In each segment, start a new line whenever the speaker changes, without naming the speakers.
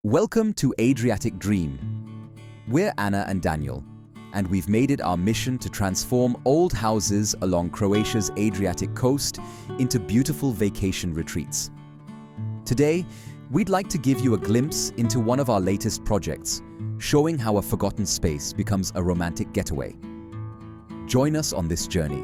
Welcome to Adriatic Dream. We're Anna and Daniel, and we've made it our mission to transform old houses along Croatia's Adriatic coast into beautiful vacation retreats. Today, we'd like to give you a glimpse into one of our latest projects, showing how a forgotten space becomes a romantic getaway. Join us on this journey.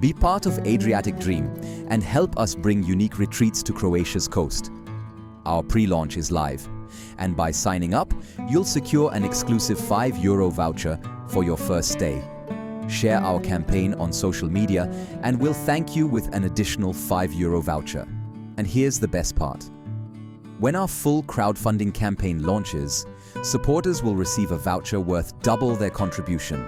Be part of Adriatic Dream and help us bring unique retreats to Croatia's coast. Our pre-launch is live, and by signing up, you'll secure an exclusive €5 voucher for your first stay. Share our campaign on social media and we'll thank you with an additional €5 voucher. And here's the best part. When our full crowdfunding campaign launches, supporters will receive a voucher worth double their contribution.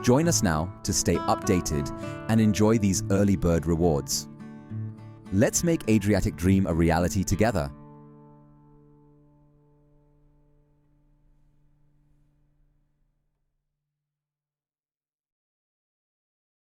Join us now to stay updated and enjoy these early bird rewards. Let's make Adriatic Dream a reality together.